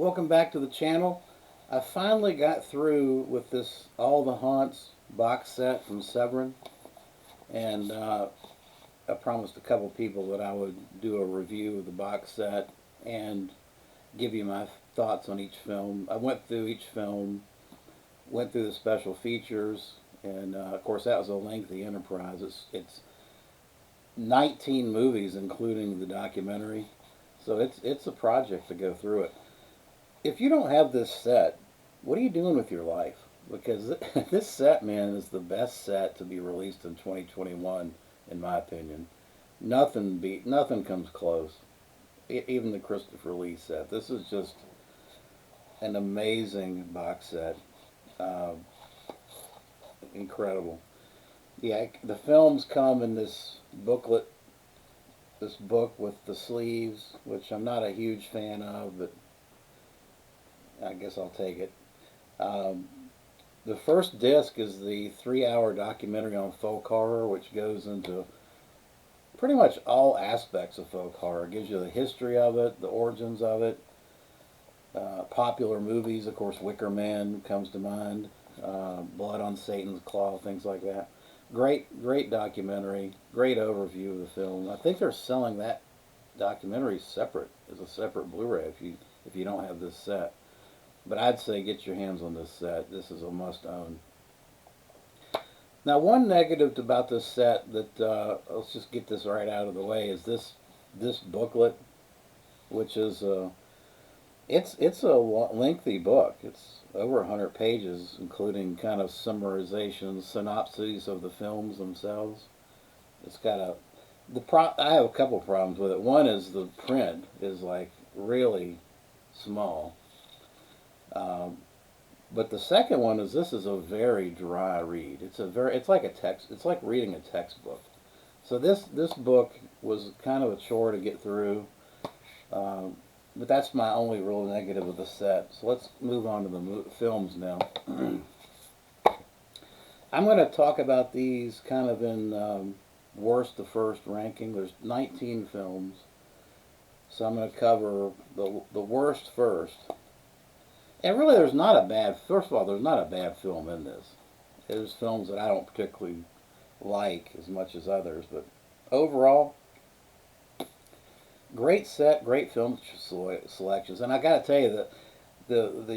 Welcome back to the channel. I finally got through with this All the Haunts box set from Severin, and I promised a couple people that I would do a review of the box set and give you my thoughts on each film. I went through each film, went through the special features, and of course that was a lengthy enterprise. It's 19 movies including the documentary, so it's a project to go through it. If you don't have this set, what are you doing with your life? Because this set, man, is the best set to be released in 2021, in my opinion. Nothing comes close. Even the Christopher Lee set. This is just an amazing box set. Uh, Incredible. Yeah, the films come in this booklet, this book with the sleeves, which I'm not a huge fan of, but I guess I'll take it. Um, the first disc is the 3 hour documentary on folk horror, which goes into pretty much all aspects of folk horror. It gives you the history of it, the origins of it, popular movies. Of course, Wicker Man comes to mind, Blood on Satan's Claw, things like that. Great documentary, great overview of the film. I think they're selling that documentary separate as a separate Blu-ray if you don't have this set. But I'd say get your hands on this set. This is a must-own. Now, one negative about this set that let's just get this right out of the way is this booklet, which is it's a lengthy book. It's over 100 pages, including kind of summarizations, synopses of the films themselves. It's got I have a couple problems with it. One is the print is like really small. Um, but the second one is this is a very dry read. It's like a text. It's like reading a textbook. So this book was kind of a chore to get through. Um, but that's my only real negative of the set. So let's move on to the films now. I'm going to talk about these kind of in worst to first ranking. There's 19 films, so I'm going to cover the worst first. And really, there's not a bad. First of all, there's not a bad film in this. There's films that I don't particularly like as much as others, but overall, great set, great film selections. And I got to tell you that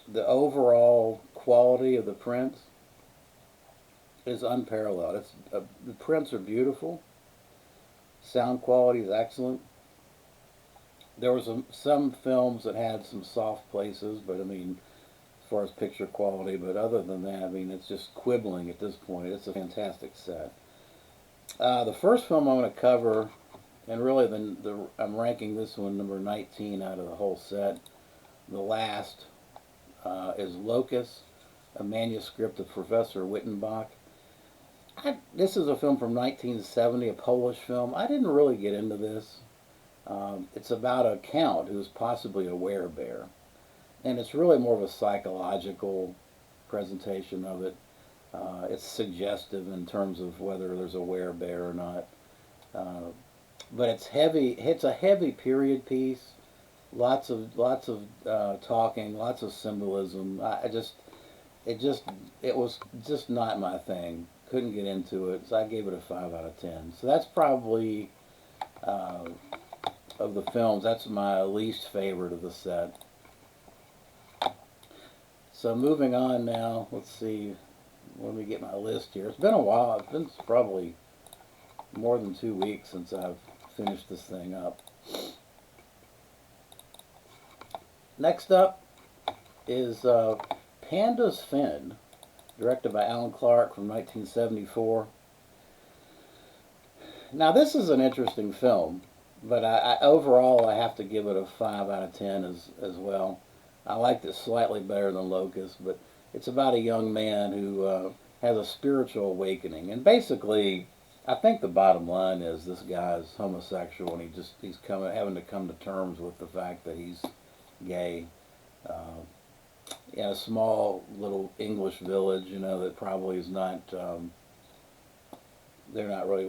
the overall quality of the prints is unparalleled. The prints are beautiful. Sound quality is excellent. There was some films that had some soft places, but I mean, as far as picture quality, but other than that, I mean, it's just quibbling at this point. It's a fantastic set. The first film I'm going to cover, and really I'm ranking this one number 19 out of the whole set. The last is Locust, a manuscript of Professor Wittenbach. This is a film from 1970, a Polish film. I didn't really get into this. It's about a count who's possibly a werebear, and it's really more of a psychological presentation of it. It's suggestive in terms of whether there's a werebear or not, but it's heavy. It's a heavy period piece. Lots of talking, lots of symbolism. It was just not my thing. Couldn't get into it, so I gave it a 5 out of 10. So that's probably. Of the films, that's my least favorite of the set. So moving on now, let's see, let me get my list here. It's been a while. It's been probably more than 2 weeks since I've finished this thing up. Next up is Panda's Fin, directed by Alan Clark from 1974. Now this is an interesting film. But overall, I have to give it a 5 out of 10 as well. I liked it slightly better than Locust, but it's about a young man who has a spiritual awakening. And basically, I think the bottom line is this guy's homosexual, and he's having to come to terms with the fact that he's gay. In a small little English village, that probably is not. They're not really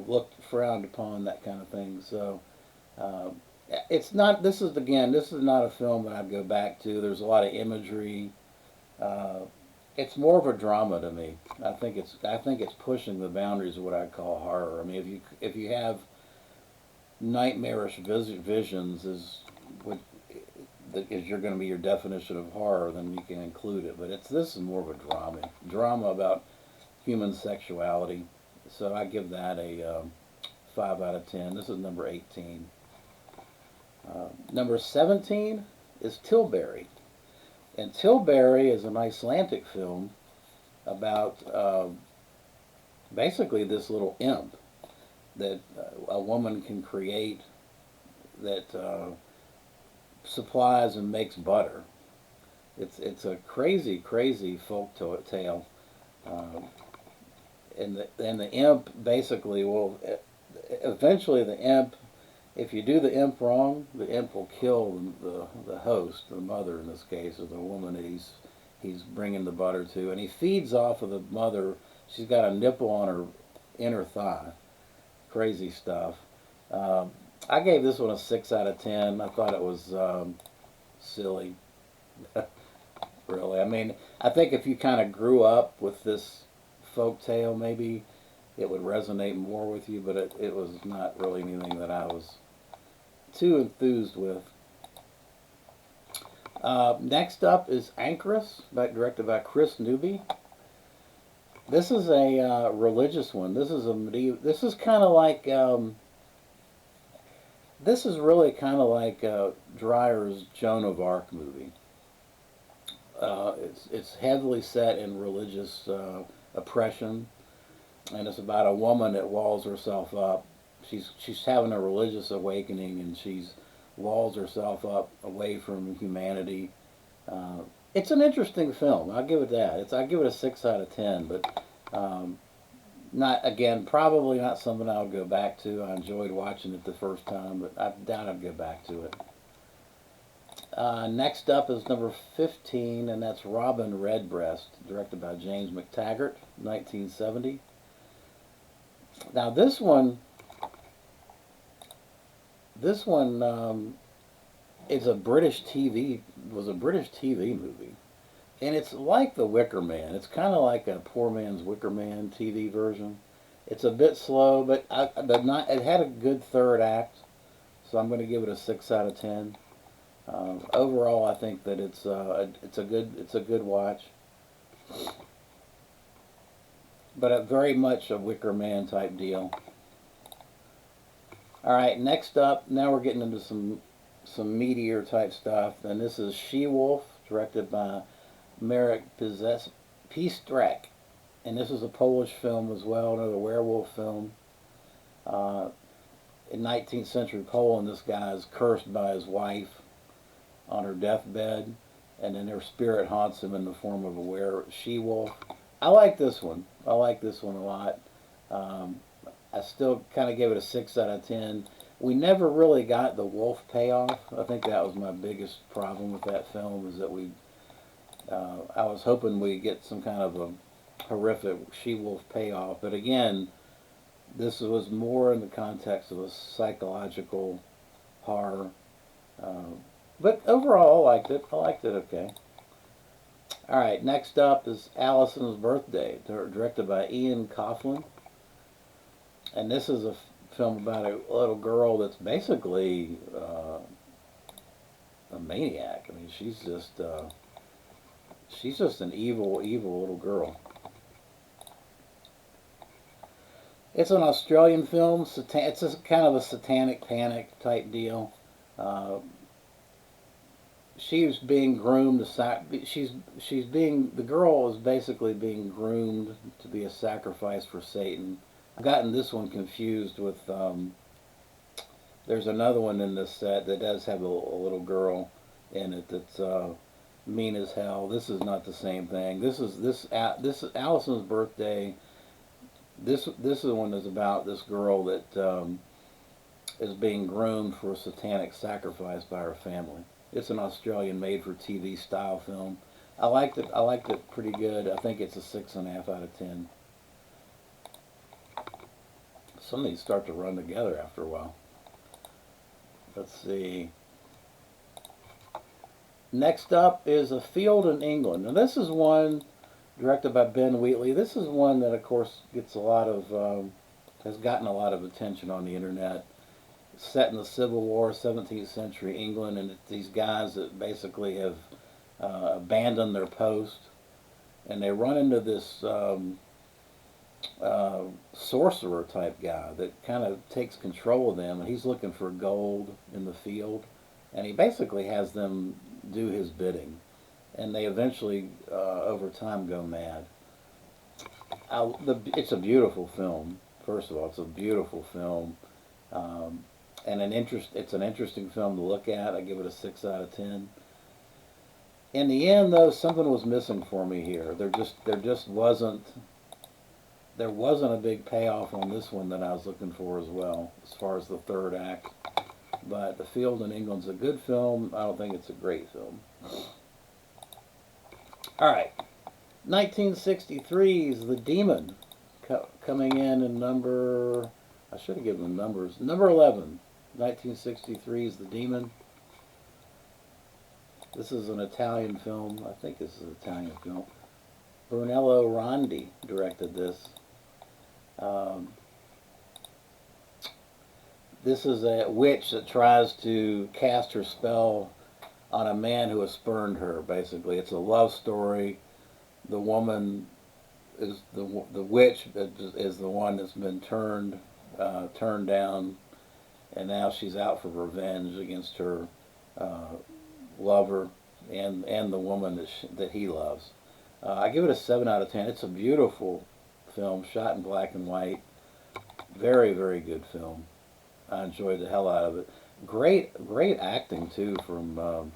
frowned upon, that kind of thing. So. It's not. This is again. This is not a film that I'd go back to. There's a lot of imagery. Uh, it's more of a drama to me. I think it's pushing the boundaries of what I call horror. I mean, if you have nightmarish visions is what that is you're going to be your definition of horror, then you can include it. But this is more of a drama about human sexuality. So I give that a 5 out of 10. This is number 18. Number 17 is Tilbury, and Tilbury is an Icelandic film about basically this little imp that a woman can create that supplies and makes butter. It's a crazy folk tale, um, and the imp basically will eventually the imp. If you do the imp wrong, the imp will kill the host, the mother in this case, or the woman that he's bringing the butter to, and he feeds off of the mother. She's got a nipple on her inner thigh. Crazy stuff. Um, I gave this one a 6 out of 10. I thought it was silly, really. I mean, I think if you kind of grew up with this folk tale, maybe it would resonate more with you, but it was not really anything that I was too enthused with. Next up is Anchoress, directed by Chris Newby. This is a religious one. This is a medieval. This is kind of like. This is really kind of like Dreyer's Joan of Arc movie. It's heavily set in religious oppression, and it's about a woman that walls herself up. She's having a religious awakening, and she's walls herself up away from humanity. Uh, it's an interesting film. I'll give it that. I give it a 6 out of 10, but not again. Probably not something I would go back to. I enjoyed watching it the first time, but I doubt I'd go back to it. Next up is number 15, and that's Robin Redbreast, directed by James McTaggart, 1970. Now this one is a British TV was a British TV movie, and it's like The Wicker Man. It's kind of like a poor man's Wicker Man TV version. It's a bit slow, but it had a good third act, so I'm going to give it a 6 out of 10. Overall, I think that it's a good watch, but very much a Wicker Man type deal. All right, next up, now we're getting into some meatier type stuff, and this is She Wolf, directed by Marek Pistrak, and this is a Polish film as well, another werewolf film. Uh, in 19th century Poland, this guy is cursed by his wife on her deathbed, and then her spirit haunts him in the form of a she-wolf. I like this one. I like this one a lot. Um, I still kind of give it a 6 out of 10. We never really got the wolf payoff. I think that was my biggest problem with that film, is that I was hoping we'd get some kind of a horrific she-wolf payoff, but again, this was more in the context of a psychological horror. Uh, but overall, I liked it. I liked it okay. All right, next up is Allison's Birthday, directed by Ian Coughlin. And this is a film about a little girl that's basically a maniac. I mean, she's just an evil little girl. It's an Australian film. It's a kind of a satanic panic type deal. Uh, she's being groomed to the girl is basically being groomed to be a sacrifice for Satan. I've gotten this one confused with there's another one in this set that does have a little girl in it that's mean as hell. This is not the same thing. This is Allison's Birthday. This one is about this girl that is being groomed for a satanic sacrifice by her family. It's an Australian made-for-TV style film. I liked it. I liked it pretty good. I think it's a 6.5 out of 10. Some of these start to run together after a while. Let's see. Next up is A Field in England. And this is one directed by Ben Wheatley. This is one that, of course, gets a lot of has gotten a lot of attention on the internet. It's set in the Civil War, 17th century England, and it's these guys that basically have abandoned their post, and they run into this sorcerer type guy that kind of takes control of them, and he's looking for gold in the field, and he basically has them do his bidding, and they eventually, over time, go mad. It's a beautiful film. First of all, it's a beautiful film, and it's an interesting film to look at. I give it a 6 out of 10. In the end, though, something was missing for me here. There wasn't a big payoff on this one that I was looking for as well, as far as the third act. But The Field in England's a good film. I don't think it's a great film. All right, 1963's The Demon, coming in number. I should have given them numbers. Number 11. 1963's The Demon. This is an Italian film. I think this is an Italian film. Brunello Rondi directed this. This is a witch that tries to cast her spell on a man who has spurned her, basically. It's a love story. The woman is the witch is the one that's been turned down, and now she's out for revenge against her lover and the woman that he loves. I give it a 7 out of 10. It's a beautiful film, shot in black and white. Very, very good film. I enjoyed the hell out of it. Great acting too from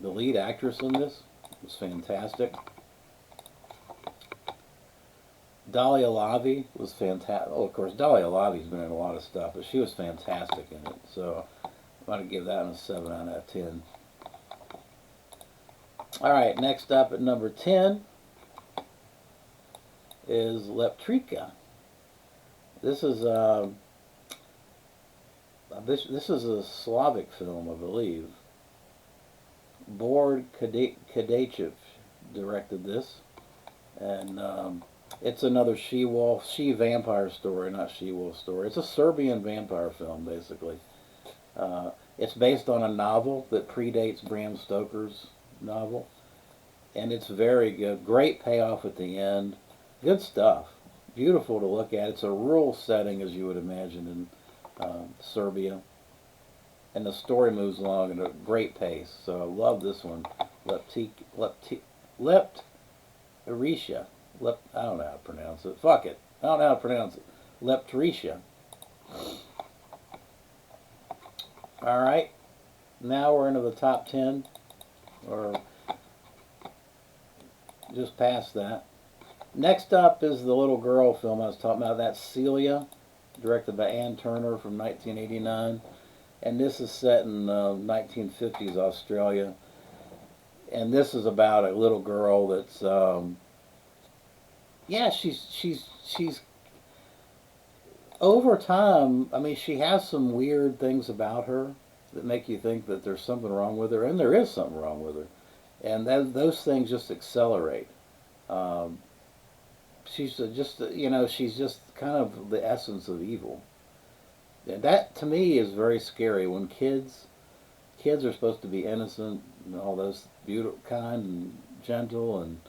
the lead actress in this. It was fantastic. Dahlia Lavi was fantastic. Oh, of course, Dahlia Lavi's been in a lot of stuff, but she was fantastic in it. So I'm going to give that one a 7 out of 10. All right, next up at number 10 is Leptrika. This is a Slavic film, I believe. Bored Kadachev directed this, and it's another she-vampire story, not she-wolf story. It's a Serbian vampire film, basically. It's based on a novel that predates Bram Stoker's novel, and it's very good. Great payoff at the end. Good stuff. Beautiful to look at. It's a rural setting, as you would imagine, in Serbia, and the story moves along at a great pace. So I love this one. Leptarisha. I don't know how to pronounce it. Fuck it. I don't know how to pronounce it. Leptarisha. All right. Now we're into the top 10, or just past that. Next up is the little girl film I was talking about. That's Celia, directed by Ann Turner from 1989. And this is set in 1950s Australia. And this is about a little girl that's, yeah, she's over time, I mean, she has some weird things about her that make you think that there's something wrong with her, and there is something wrong with her. And those things just accelerate. She's she's just kind of the essence of evil. And that, to me, is very scary when kids are supposed to be innocent and all those beautiful, kind and gentle, and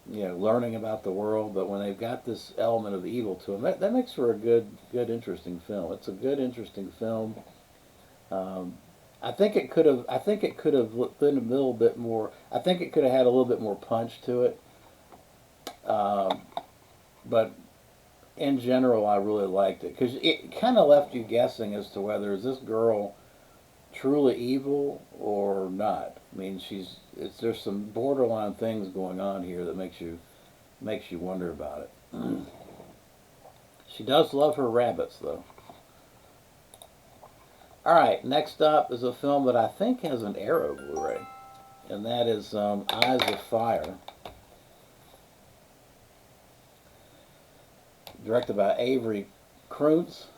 learning about the world, but when they've got this element of evil to them, that makes for a good, interesting film. It's a good, interesting film. I think it could have been a little bit more. I think it could have had a little bit more punch to it. But in general, I really liked it because it kind of left you guessing as to whether is this girl truly evil or not. I mean, there's some borderline things going on here that makes you wonder about it. She does love her rabbits, though. All right, next up is a film that I think has an Arrow Blu-ray, and that is Eyes of Fire, directed by Avery Kreuntz.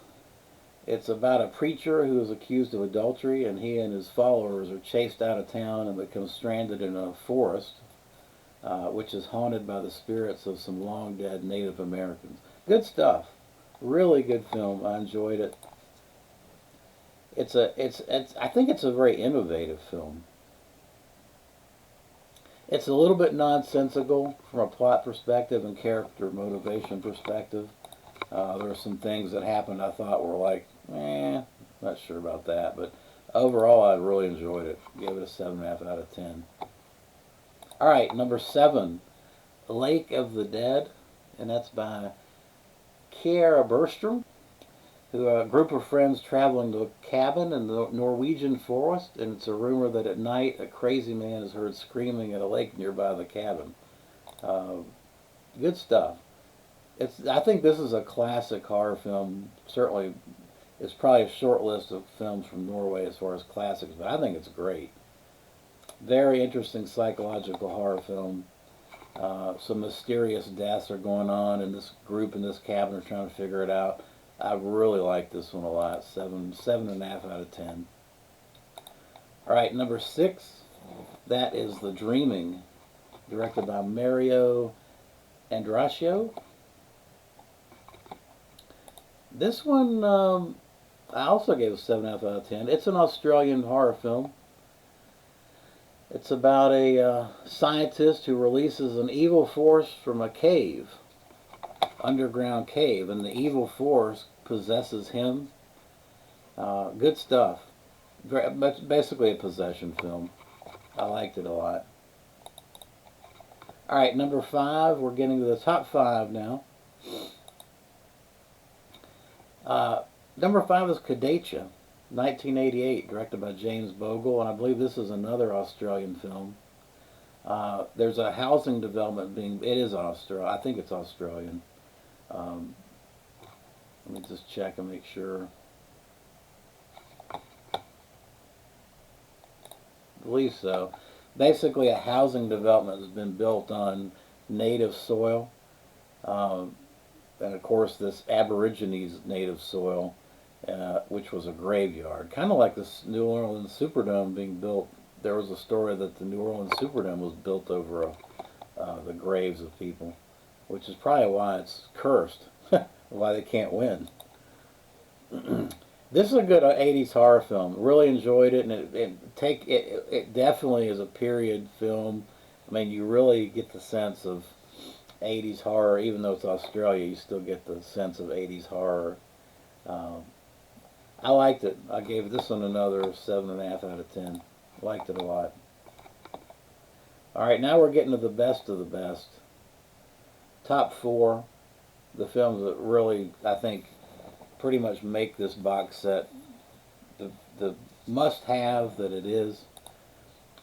It's about a preacher who is accused of adultery, and he and his followers are chased out of town and become stranded in a forest, which is haunted by the spirits of some long dead Native Americans. Good stuff. Really good film. I enjoyed it. It's I think it's a very innovative film. It's a little bit nonsensical from a plot perspective and character motivation perspective. There were some things that happened I thought were like, not sure about that. But overall, I really enjoyed it. Gave it a 7.5 out of 10. All right, number 7, Lake of the Dead, and that's by Kiera Bergstrom, who a group of friends traveling to a cabin in the Norwegian forest, and it's a rumor that at night a crazy man is heard screaming at a lake nearby the cabin. Uh, Good stuff. I think this is a classic horror film. Certainly, it's probably a short list of films from Norway as far as classics, but I think it's great. Very interesting psychological horror film. Some mysterious deaths are going on, and this group in this cabin are trying to figure it out. I really like this one a lot. 7.5 out of 10. All right, number 6. That is The Dreaming, directed by Mario Andraccio. This one, I also gave a 7.5 out of 10. It's an Australian horror film. It's about a scientist who releases an evil force from a cave, underground cave, and the evil force possesses him. Good stuff. Basically a possession film. I liked it a lot. All right, number 5. We're getting to the top 5 now. Number 5 is Kodacha, 1988, directed by James Bogle, and I believe this is another Australian film. There's a housing development it is Australian, I think it's Australian. Um, Let me just check and make sure. I believe so. Basically, a housing development has been built on native soil, and of course this Aborigines native soil, which was a graveyard, kind of like this New Orleans Superdome being built. There was a story that the New Orleans Superdome was built over the graves of people, which is probably why it's cursed, why they can't win. This is a good 80s horror film. Really enjoyed it, and it definitely is a period film. I mean, you really get the sense of 80s horror, even though it's Australia. You still get the sense of 80s horror. Um, I liked it. I gave this one another 7.5 out of 10. Liked it a lot. All right, now we're getting to the best of the best. Top 4, the films that really, I think, pretty much make this box set the must-have that it is.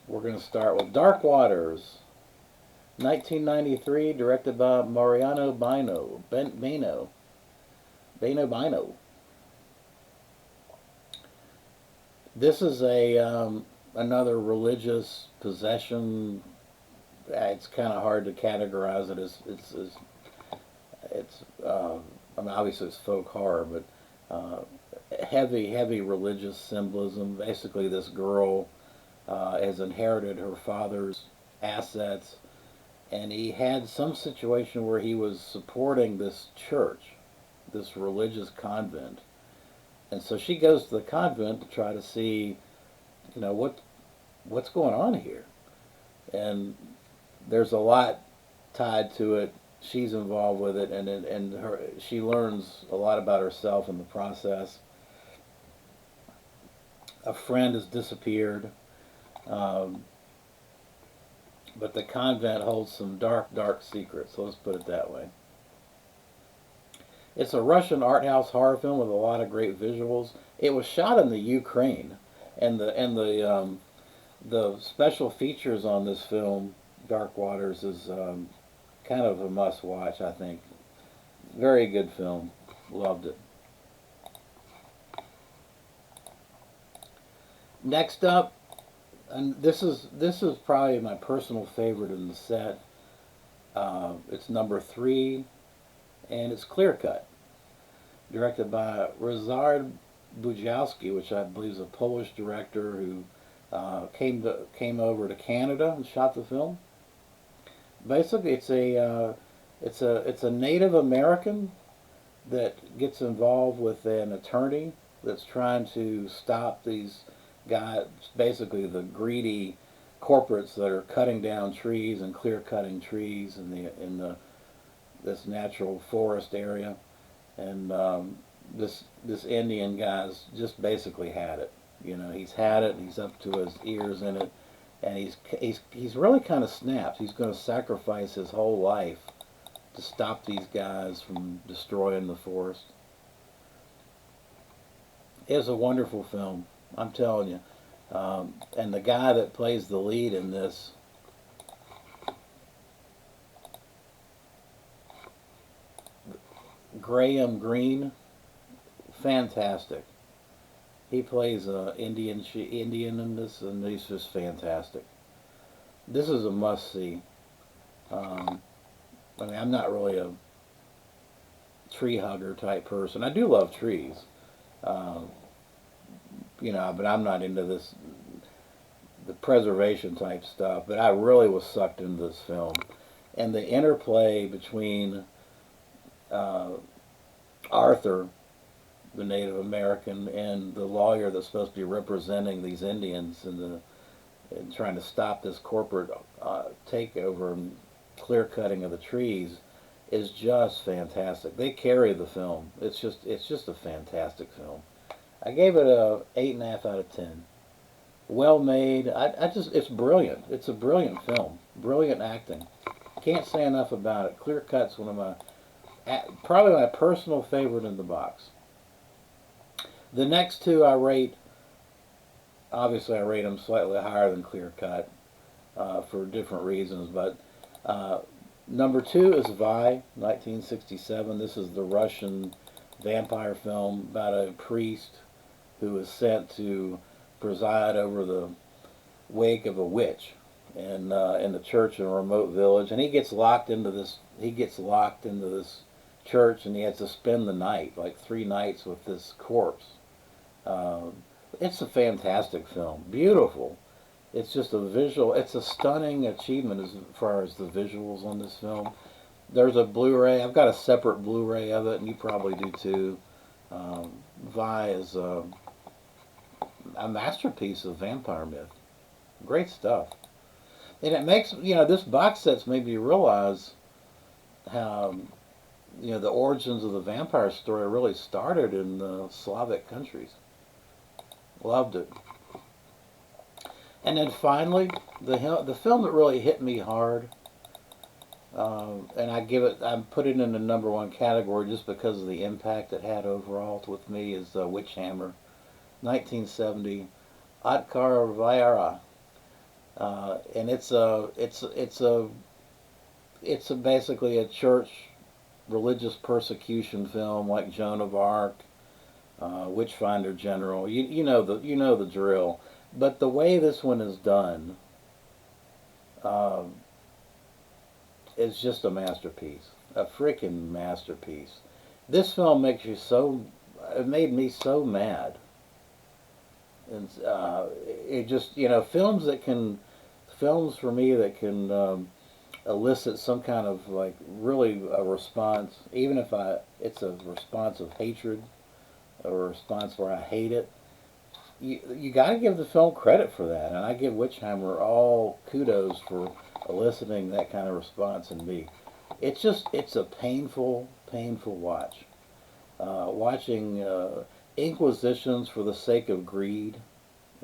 We're going to start with Dark Waters, 1993, directed by Mariano Bino. This is another religious possession. It's kind of hard to categorize it as I mean, obviously it's folk horror, but heavy religious symbolism. Basically, this girl has inherited her father's assets, and he had some situation where he was supporting this church, this religious convent, and so she goes to the convent to try to see, what's going on here, and there's a lot tied to it. She's involved with it, and she learns a lot about herself in the process. A friend has disappeared, but the convent holds some dark secrets. So let's put it that way. It's a Russian art house horror film with a lot of great visuals. It was shot in the Ukraine, and the special features on this film, Dark Waters, is kind of a must-watch, I think. Very good film. Loved it. Next up, and this is probably my personal favorite in the set. It's number 3, and it's Clear Cut, directed by Razard Bujalski, which I believe is a Polish director who came over to Canada and shot the film. Basically, it's a Native American that gets involved with an attorney that's trying to stop these guys, basically the greedy corporates that are cutting down trees and clear cutting trees in the this natural forest area. And this Indian guy's just basically had it. You know, he's had it. He's up to his ears in it, and he's really kind of snapped. He's going to sacrifice his whole life to stop these guys from destroying the forest. It's a wonderful film, I'm telling you. And the guy that plays the lead in this, Graham Greene, fantastic. He plays Indian in this, and he's just fantastic. This is a must see. Um, I mean, I'm not really a tree hugger type person. I do love trees, uh, but I'm not into the preservation type stuff. But I really was sucked into this film, and the interplay between uh, Arthur, the Native American, and the lawyer that's supposed to be representing these Indians and trying to stop this corporate takeover and clear cutting of the trees is just fantastic. They carry the film. It's just a fantastic film. I gave it a 8.5 out of 10. Well made. I just it's brilliant. It's a brilliant film. Brilliant acting. Can't say enough about it. Clear Cut's one of probably my personal favorite in the box. The next two I rate, obviously I rate them slightly higher than Clear Cut for different reasons, but uh, number two is Vi, 1967. This is the Russian vampire film about a priest who is sent to preside over the wake of a witch in the church in a remote village, and he gets locked into this. He gets locked into this church, and he has to spend the night, like 3 nights, with this corpse. Uh, it's a fantastic film, beautiful. It's just a visual. It's a stunning achievement as far as the visuals on this film. There's a Blu-ray. I've got a separate Blu-ray of it, and you probably do too. Um, Vi is a masterpiece of vampire myth. Great stuff. And it makes, this box set's made me realize how, the origins of the vampire story really started in the Slavic countries. Loved it. And then finally, the film that really hit me hard, and I put it in the number one category just because of the impact it had overall with me, is Witch Hammer, 1970, Otkar Vyara. And it's basically a church religious persecution film like Joan of Arc, Witchfinder General. You know the drill. But the way this one is done uh, is just a masterpiece, a freaking masterpiece. This film makes you so. It made me so mad, and it just films for me that can elicit some kind of like really a response, even if it's a response of hatred or a response where I hate it. You got to give the film credit for that, and I give Witchhammer all kudos for eliciting that kind of response in me. It's a painful watch. Watching inquisitions for the sake of greed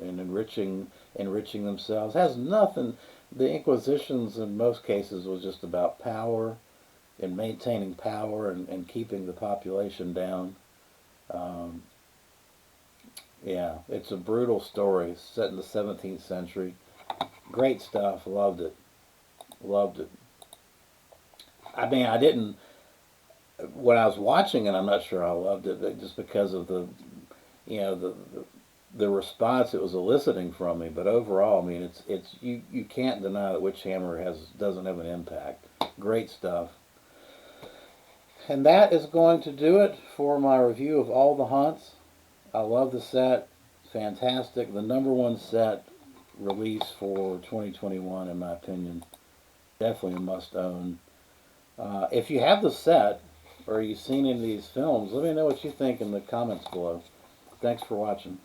and enriching themselves has nothing. The inquisitions in most cases was just about power and maintaining power and keeping the population down. Um, yeah, it's a brutal story set in the 17th century. Great stuff. Loved it. Loved it. I mean, I didn't when I was watching it. I'm not sure I loved it, but just because of you know, the response it was eliciting from me. But overall, I mean, you can't deny that Witchhammer doesn't have an impact. Great stuff. And that is going to do it for my review of All the Haunts. I love the set. Fantastic. The number one set release for 2021, in my opinion. Definitely a must own. If you have the set or you've seen any of these films, let me know what you think in the comments below. Thanks for watching.